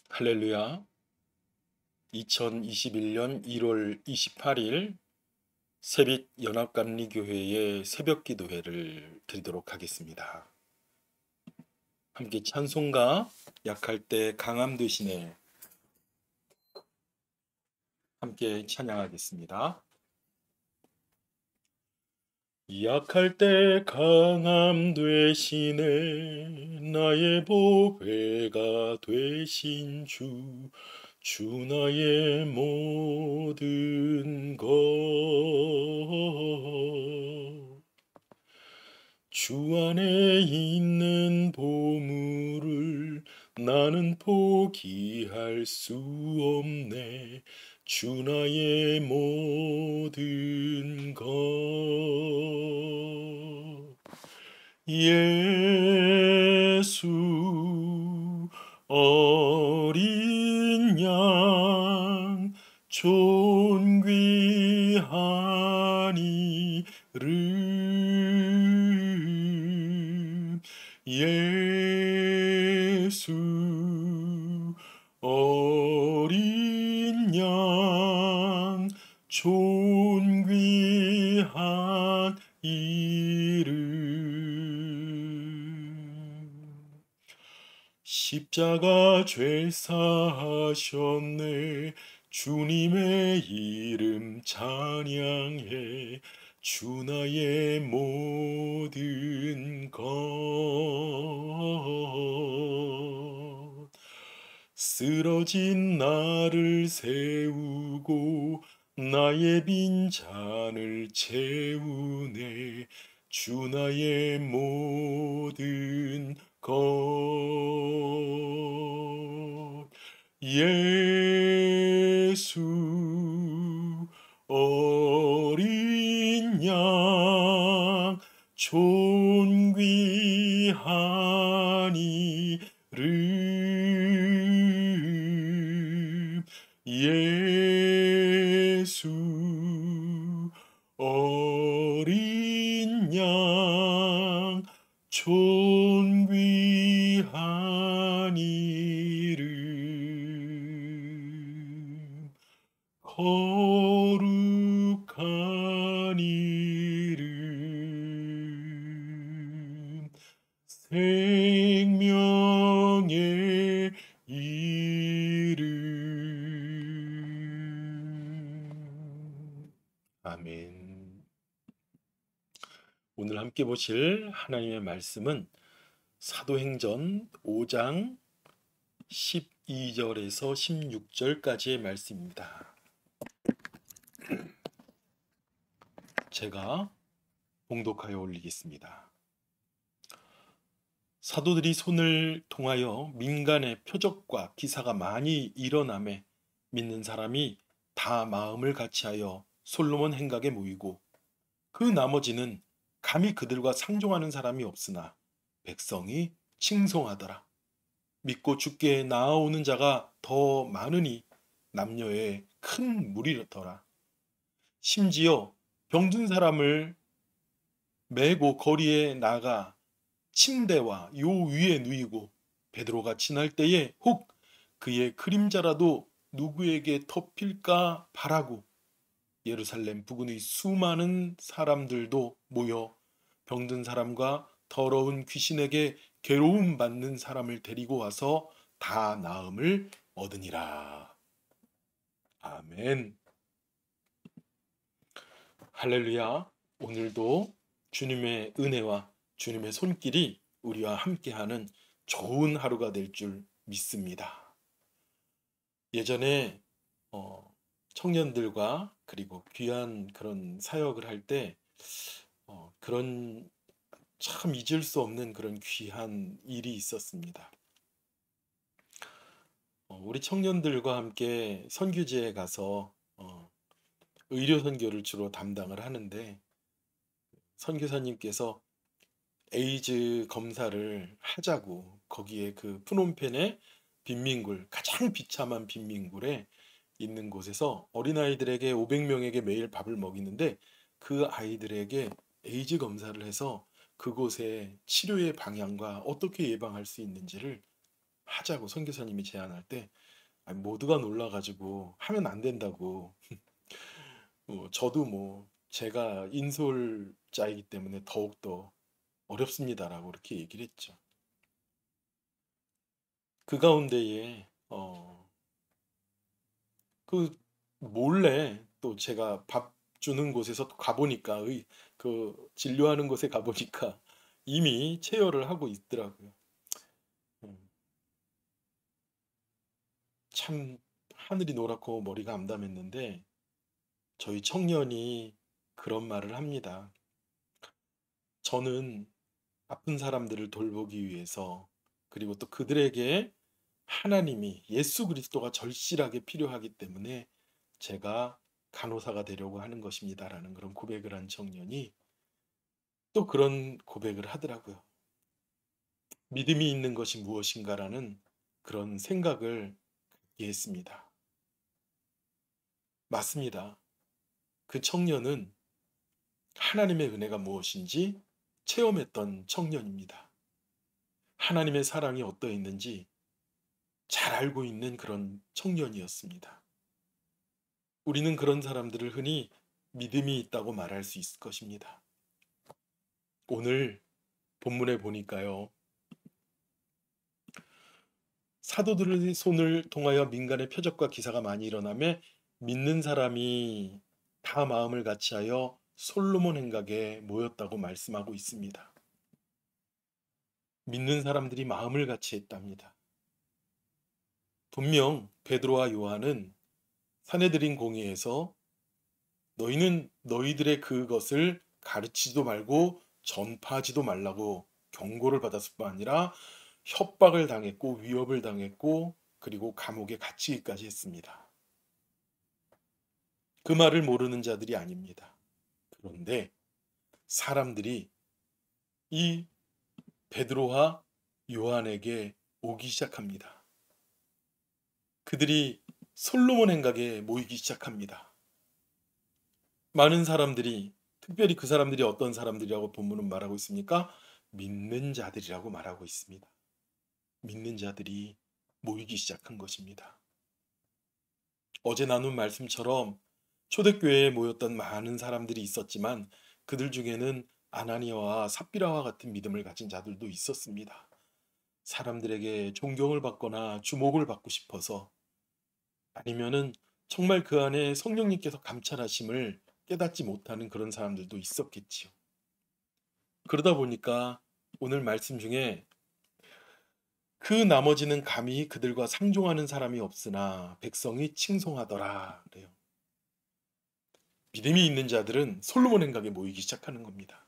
할렐루야. 2021년 1월 28일 새빛 연합감리교회의 새벽 기도회를 드리도록 하겠습니다. 함께 찬송가 약할 때 강함 되시네 함께 찬양하겠습니다. 약할 때 강함 되시네 나의 보배가 되신 주 나의 모든 것 주 안에 있는 보물을 나는 포기할 수 없네 주 나의 모든 것 예수 어린 양 존귀한 이름 예수 어린 양 존귀한 이름 십자가 죄 사하셨네 주님의 이름 찬양해 주 나의 모든 것 쓰러진 나를 세우고 나의 빈잔을 채우네 주 나의 모든 것 예수 어린 양 존귀한 이름 예수 어린 양 존귀한 이름 거룩한 이름 생명의 이름 아멘. 오늘 함께 보실 하나님의 말씀은 사도행전 5장 12절에서 16절까지의 말씀입니다. 제가 봉독하여 올리겠습니다. 사도들이 손을 통하여 민간의 표적과 기사가 많이 일어나매 믿는 사람이 다 마음을 같이하여 솔로몬 행각에 모이고 그 나머지는 감히 그들과 상종하는 사람이 없으나 백성이 칭송하더라. 믿고 주께 나아오는 자가 더 많으니 남녀의 큰 무리더라. 심지어 병든 사람을 메고 거리에 나가 침대와 요 위에 누이고 베드로가 지날 때에 혹 그의 그림자라도 누구에게 덮일까 바라고 예루살렘 부근의 수많은 사람들도 모여 병든 사람과 더러운 귀신에게 괴로움 받는 사람을 데리고 와서 다 나음을 얻으니라. 아멘. 할렐루야. 오늘도 주님의 은혜와 주님의 손길이 우리와 함께하는 좋은 하루가 될 줄 믿습니다. 예전에 청년들과 그리고 귀한 그런 사역을 할 때 그런 참 잊을 수 없는 그런 귀한 일이 있었습니다. 우리 청년들과 함께 선교지에 가서 의료 선교를 주로 담당을 하는데 선교사님께서 에이즈 검사를 하자고 거기에 그 프놈펜의 빈민굴 가장 비참한 빈민굴에 있는 곳에서 어린아이들에게 500명에게 매일 밥을 먹이는데 그 아이들에게 에이즈 검사를 해서 그곳의 치료의 방향과 어떻게 예방할 수 있는지를 하자고 선교사님이 제안할 때 모두가 놀라가지고 하면 안 된다고. 저도 제가 인솔자이기 때문에 더욱더 어렵습니다라고 그렇게 얘기를 했죠. 그 가운데에 그 몰래 또 제가 밥 주는 곳에서 또 가보니까 그 진료하는 곳에 가보니까 이미 체열을 하고 있더라고요. 음, 참 하늘이 노랗고 머리가 암담했는데 저희 청년이 그런 말을 합니다. 저는 아픈 사람들을 돌보기 위해서 그리고 또 그들에게 하나님이 예수 그리스도가 절실하게 필요하기 때문에 제가 간호사가 되려고 하는 것입니다라는 그런 고백을 한 청년이 또 그런 고백을 하더라고요. 믿음이 있는 것이 무엇인가라는 그런 생각을 갖게 했습니다. 맞습니다. 그 청년은 하나님의 은혜가 무엇인지 체험했던 청년입니다. 하나님의 사랑이 어떠했는지 잘 알고 있는 그런 청년이었습니다. 우리는 그런 사람들을 흔히 믿음이 있다고 말할 수 있을 것입니다. 오늘 본문에 보니까요. 사도들의 손을 통하여 민간의 표적과 기사가 많이 일어나며 믿는 사람이 다 마음을 같이하여 솔로몬 행각에 모였다고 말씀하고 있습니다. 믿는 사람들이 마음을 같이했답니다. 분명 베드로와 요한은 사내들인 공의에서 너희는 너희들의 그것을 가르치지도 말고 전파하지도 말라고 경고를 받았을 뿐 아니라 협박을 당했고 위협을 당했고 그리고 감옥에 갇히기까지 했습니다. 그 말을 모르는 자들이 아닙니다. 그런데 사람들이 이 베드로와 요한에게 오기 시작합니다. 그들이 솔로몬 행각에 모이기 시작합니다. 많은 사람들이 특별히 그 사람들이 어떤 사람들이라고 본문은 말하고 있습니까? 믿는 자들이라고 말하고 있습니다. 믿는 자들이 모이기 시작한 것입니다. 어제 나눈 말씀처럼 초대교회에 모였던 많은 사람들이 있었지만 그들 중에는 아나니아와 삽비라와 같은 믿음을 가진 자들도 있었습니다. 사람들에게 존경을 받거나 주목을 받고 싶어서 아니면은 정말 그 안에 성령님께서 감찰하심을 깨닫지 못하는 그런 사람들도 있었겠지요. 그러다 보니까 오늘 말씀 중에 그 나머지는 감히 그들과 상종하는 사람이 없으나 백성이 칭송하더라 그래요. 믿음이 있는 자들은 솔로몬 행각에 모이기 시작하는 겁니다.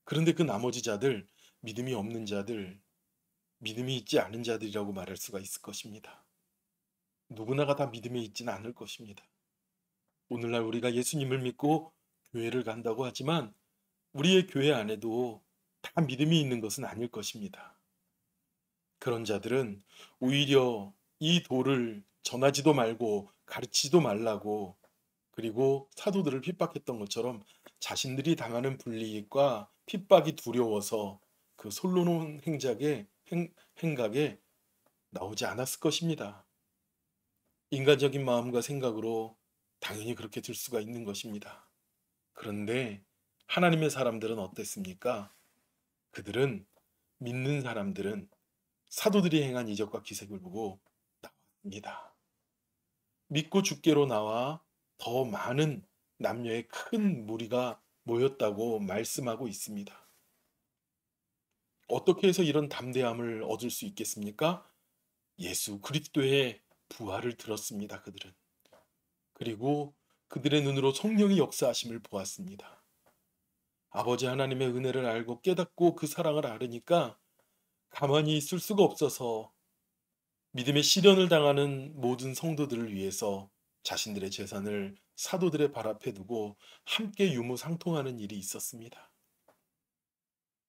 그런데 그 나머지 자들, 믿음이 없는 자들, 믿음이 있지 않은 자들이라고 말할 수가 있을 것입니다. 누구나가 다 믿음이 있지는 않을 것입니다. 오늘날 우리가 예수님을 믿고 교회를 간다고 하지만 우리의 교회 안에도 다 믿음이 있는 것은 아닐 것입니다. 그런 자들은 오히려 이 도를 전하지도 말고 가르치지도 말라고 그리고 사도들을 핍박했던 것처럼 자신들이 당하는 불이익과 핍박이 두려워서 그 솔로몬 행각에 나오지 않았을 것입니다. 인간적인 마음과 생각으로 당연히 그렇게 될 수가 있는 것입니다. 그런데 하나님의 사람들은 어땠습니까? 그들은 믿는 사람들은 사도들이 행한 이적과 기색을 보고 나왔습니다. 믿고 죽게로 나와 더 많은 남녀의 큰 무리가 모였다고 말씀하고 있습니다. 어떻게 해서 이런 담대함을 얻을 수 있겠습니까? 예수 그리스도의 부활을 들었습니다. 그들은. 그리고 그들의 눈으로 성령이 역사하심을 보았습니다. 아버지 하나님의 은혜를 알고 깨닫고 그 사랑을 알으니까 가만히 있을 수가 없어서 믿음의 시련을 당하는 모든 성도들을 위해서 자신들의 재산을 사도들의 발 앞에 두고 함께 유무상통하는 일이 있었습니다.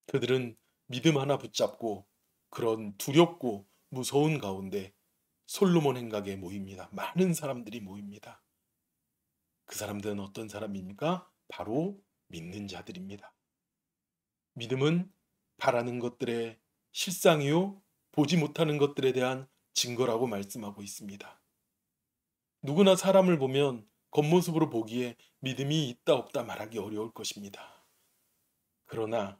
그들은 믿음 하나 붙잡고 그런 두렵고 무서운 가운데 솔로몬 행각에 모입니다. 많은 사람들이 모입니다. 그 사람들은 어떤 사람입니까? 바로 믿는 자들입니다. 믿음은 바라는 것들의 실상이요 보지 못하는 것들에 대한 증거라고 말씀하고 있습니다. 누구나 사람을 보면 겉모습으로 보기에 믿음이 있다 없다 말하기 어려울 것입니다. 그러나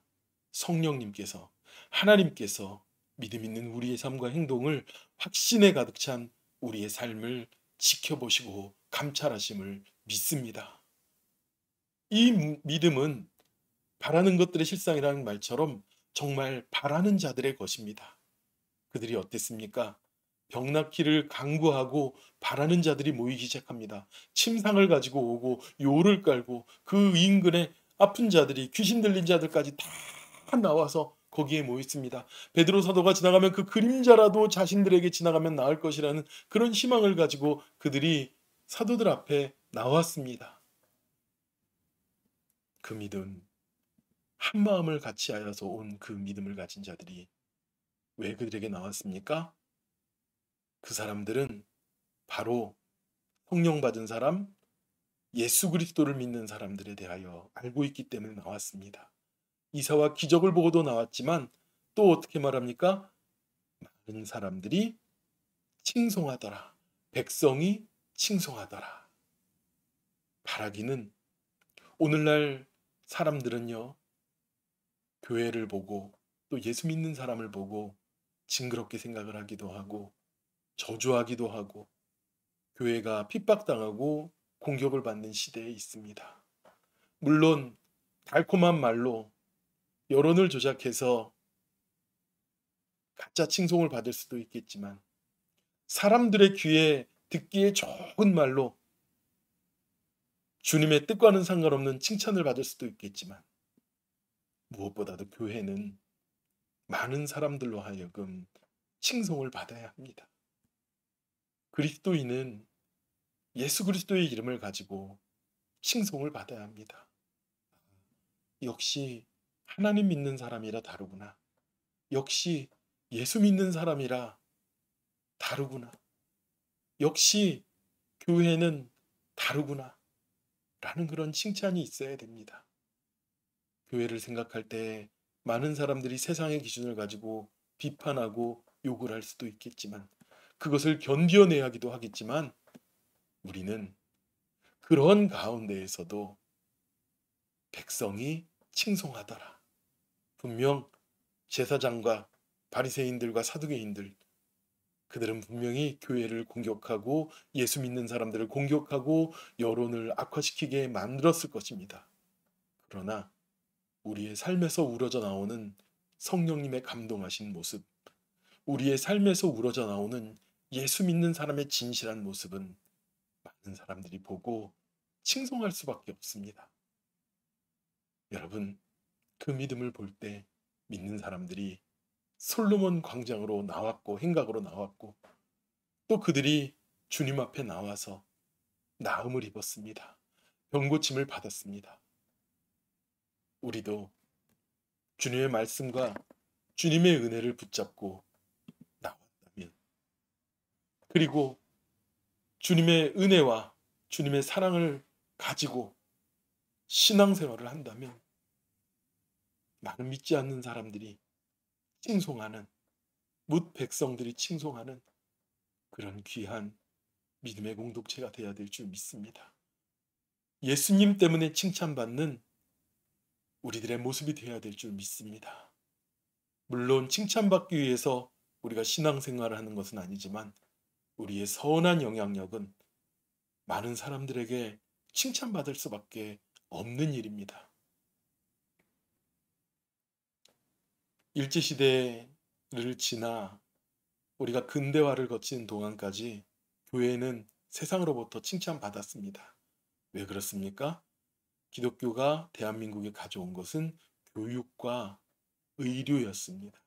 성령님께서, 하나님께서 믿음 있는 우리의 삶과 행동을 확신에 가득 찬 우리의 삶을 지켜보시고 감찰하심을 믿습니다. 이 믿음은 바라는 것들의 실상이라는 말처럼 정말 바라는 자들의 것입니다. 그들이 어땠습니까? 병낫기를 강구하고 바라는 자들이 모이기 시작합니다. 침상을 가지고 오고 요를 깔고 그 인근에 아픈 자들이, 귀신 들린 자들까지 다 나와서 거기에 모였습니다. 베드로 사도가 지나가면 그 그림자라도 자신들에게 지나가면 나을 것이라는 그런 희망을 가지고 그들이 사도들 앞에 나왔습니다. 그 믿음, 한 마음을 같이 하여서 온 그 믿음을 가진 자들이 왜 그들에게 나왔습니까? 그 사람들은 바로 성령 받은 사람, 예수 그리스도를 믿는 사람들에 대하여 알고 있기 때문에 나왔습니다. 이사와 기적을 보고도 나왔지만 또 어떻게 말합니까? 많은 사람들이 칭송하더라. 백성이 칭송하더라. 바라기는, 오늘날 사람들은요, 교회를 보고 또 예수 믿는 사람을 보고 징그럽게 생각을 하기도 하고 저주하기도 하고 교회가 핍박당하고 공격을 받는 시대에 있습니다. 물론 달콤한 말로 여론을 조작해서 가짜 칭송을 받을 수도 있겠지만, 사람들의 귀에 듣기에 좋은 말로 주님의 뜻과는 상관없는 칭찬을 받을 수도 있겠지만, 무엇보다도 교회는 많은 사람들로 하여금 칭송을 받아야 합니다. 그리스도인은 예수 그리스도의 이름을 가지고 칭송을 받아야 합니다. 역시 하나님 믿는 사람이라 다르구나. 역시 예수 믿는 사람이라 다르구나. 역시 교회는 다르구나. 라는 그런 칭찬이 있어야 됩니다. 교회를 생각할 때 많은 사람들이 세상의 기준을 가지고 비판하고 욕을 할 수도 있겠지만, 그것을 견뎌내야 하기도 하겠지만, 우리는 그런 가운데에서도 백성이 칭송하더라. 분명 제사장과 바리새인들과 사두개인들, 그들은 분명히 교회를 공격하고 예수 믿는 사람들을 공격하고 여론을 악화시키게 만들었을 것입니다. 그러나 우리의 삶에서 우러져 나오는 성령님의 감동하신 모습, 우리의 삶에서 우러져 나오는 예수 믿는 사람의 진실한 모습은 많은 사람들이 보고 칭송할 수밖에 없습니다. 여러분, 그 믿음을 볼 때 믿는 사람들이 솔로몬 광장으로 나왔고 행각으로 나왔고 또 그들이 주님 앞에 나와서 나음을 입었습니다. 병고침을 받았습니다. 우리도 주님의 말씀과 주님의 은혜를 붙잡고 나왔다면, 그리고 주님의 은혜와 주님의 사랑을 가지고 신앙생활을 한다면, 많은 믿지 않는 사람들이 칭송하는, 뭇 백성들이 칭송하는 그런 귀한 믿음의 공동체가 되어야 될 줄 믿습니다. 예수님 때문에 칭찬받는 우리들의 모습이 되어야 될 줄 믿습니다. 물론 칭찬받기 위해서 우리가 신앙생활을 하는 것은 아니지만, 우리의 선한 영향력은 많은 사람들에게 칭찬받을 수밖에 없는 일입니다. 일제시대를 지나 우리가 근대화를 거치는 동안까지 교회는 세상으로부터 칭찬받았습니다. 왜 그렇습니까? 기독교가 대한민국에 가져온 것은 교육과 의료였습니다.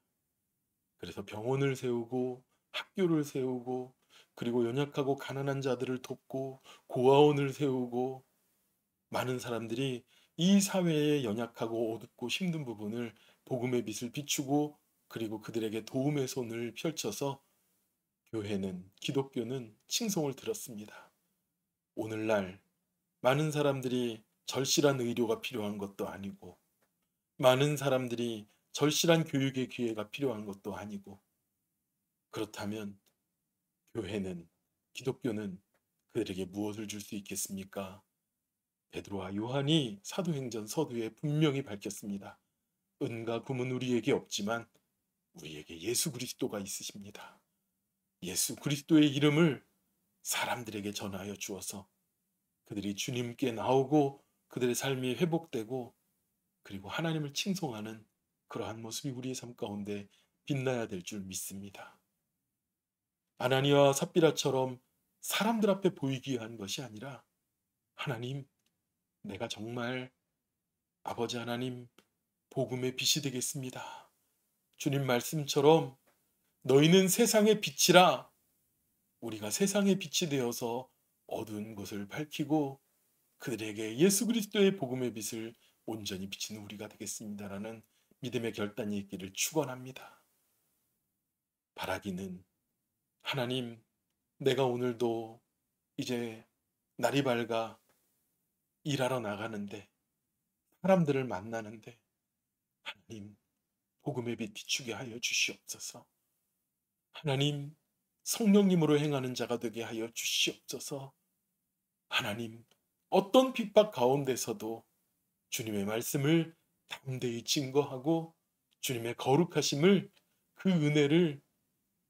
그래서 병원을 세우고 학교를 세우고, 그리고 연약하고 가난한 자들을 돕고 고아원을 세우고, 많은 사람들이 이 사회의 연약하고 어둡고 힘든 부분을 복음의 빛을 비추고, 그리고 그들에게 도움의 손을 펼쳐서 교회는, 기독교는 칭송을 들었습니다. 오늘날 많은 사람들이 절실한 의료가 필요한 것도 아니고, 많은 사람들이 절실한 교육의 기회가 필요한 것도 아니고, 그렇다면 교회는, 기독교는 그들에게 무엇을 줄 수 있겠습니까? 베드로와 요한이 사도행전 서두에 분명히 밝혔습니다. 은과 금은 우리에게 없지만 우리에게 예수 그리스도가 있으십니다. 예수 그리스도의 이름을 사람들에게 전하여 주어서 그들이 주님께 나오고 그들의 삶이 회복되고 그리고 하나님을 칭송하는 그러한 모습이 우리의 삶 가운데 빛나야 될 줄 믿습니다. 아나니아와 삽비라처럼 사람들 앞에 보이기 위한 것이 아니라 하나님, 내가 정말 아버지 하나님 복음의 빛이 되겠습니다. 주님 말씀처럼 너희는 세상의 빛이라, 우리가 세상의 빛이 되어서 어두운 곳을 밝히고 그들에게 예수 그리스도의 복음의 빛을 온전히 비치는 우리가 되겠습니다라는 믿음의 결단이 있기를 축원합니다. 바라기는 하나님, 내가 오늘도 이제 날이 밝아 일하러 나가는데 사람들을 만나는데 하나님 복음의 빛 비추게 하여 주시옵소서. 하나님 성령님으로 행하는 자가 되게 하여 주시옵소서. 하나님 어떤 핍박 가운데서도 주님의 말씀을 담대히 증거하고 주님의 거룩하심을, 그 은혜를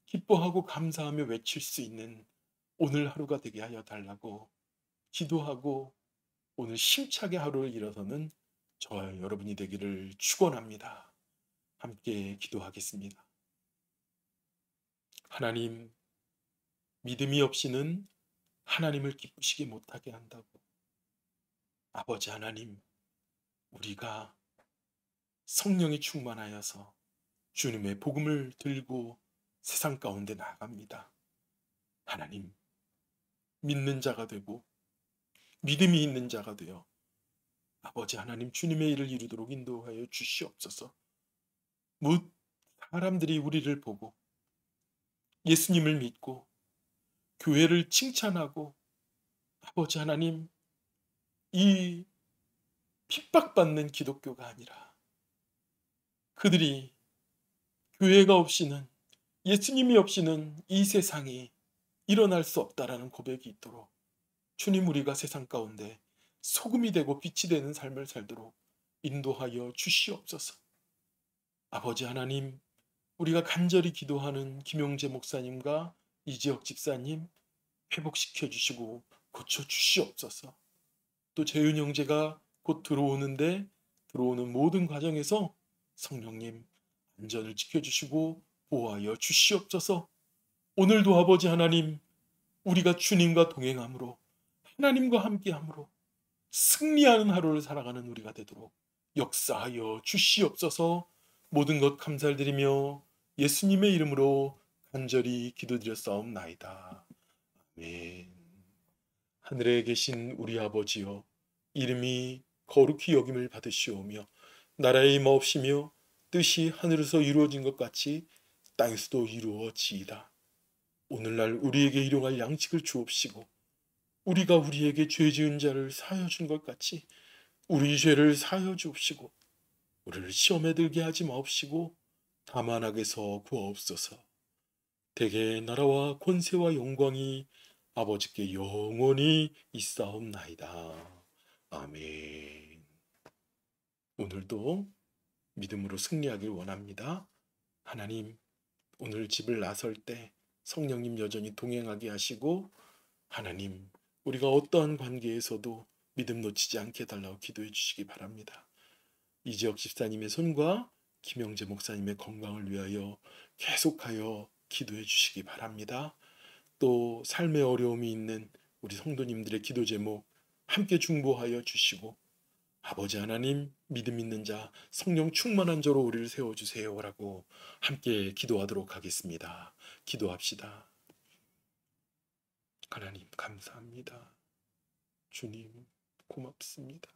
기뻐하고 감사하며 외칠 수 있는 오늘 하루가 되게 하여 달라고 기도하고 오늘 힘차게 하루를 일어서는 저와 여러분이 되기를 축원합니다. 함께 기도하겠습니다. 하나님, 믿음이 없이는 하나님을 기쁘시게 못하게 한다고. 아버지 하나님, 우리가 성령이 충만하여서 주님의 복음을 들고 세상 가운데 나아갑니다. 하나님, 믿는 자가 되고 믿음이 있는 자가 되어 아버지 하나님 주님의 일을 이루도록 인도하여 주시옵소서. 묻 사람들이 우리를 보고 예수님을 믿고 교회를 칭찬하고 아버지 하나님 이 핍박받는 기독교가 아니라 그들이 교회가 없이는, 예수님이 없이는 이 세상이 일어날 수 없다라는 고백이 있도록 주님, 우리가 세상 가운데 소금이 되고 빛이 되는 삶을 살도록 인도하여 주시옵소서. 아버지 하나님, 우리가 간절히 기도하는 김용재 목사님과 이지혁 집사님 회복시켜 주시고 고쳐 주시옵소서. 또 재윤 형제가 곧 들어오는데 들어오는 모든 과정에서 성령님 안전을 지켜주시고 보호하여 주시옵소서. 오늘도 아버지 하나님, 우리가 주님과 동행함으로 하나님과 함께함으로 승리하는 하루를 살아가는 우리가 되도록 역사하여 주시옵소서. 모든 것 감사드리며 예수님의 이름으로 간절히 기도드렸사옵나이다. 아멘. 하늘에 계신 우리 아버지여, 이름이 거룩히 여김을 받으시오며 나라의 임하옵시며 뜻이 하늘에서 이루어진 것 같이 땅에서도 이루어지이다. 오늘날 우리에게 일용할 양식을 주옵시고 우리가 우리에게 죄 지은 자를 사하여 준 것 같이 우리 죄를 사하여 주옵시고 우리를 시험에 들게 하지 마옵시고 다만 악에서 구하옵소서. 대개 나라와 권세와 영광이 아버지께 영원히 있사옵나이다. 아멘. 오늘도 믿음으로 승리하길 원합니다. 하나님, 오늘 집을 나설 때 성령님 여전히 동행하게 하시고 하나님, 우리가 어떠한 관계에서도 믿음 놓치지 않게 해달라고 기도해 주시기 바랍니다. 이지혁 집사님의 손과 김영재 목사님의 건강을 위하여 계속하여 기도해 주시기 바랍니다. 또 삶의 어려움이 있는 우리 성도님들의 기도 제목 함께 중보하여 주시고 아버지 하나님, 믿음 있는 자, 성령 충만한 자로 우리를 세워주세요라고 함께 기도하도록 하겠습니다. 기도합시다. 하나님 감사합니다. 주님 고맙습니다.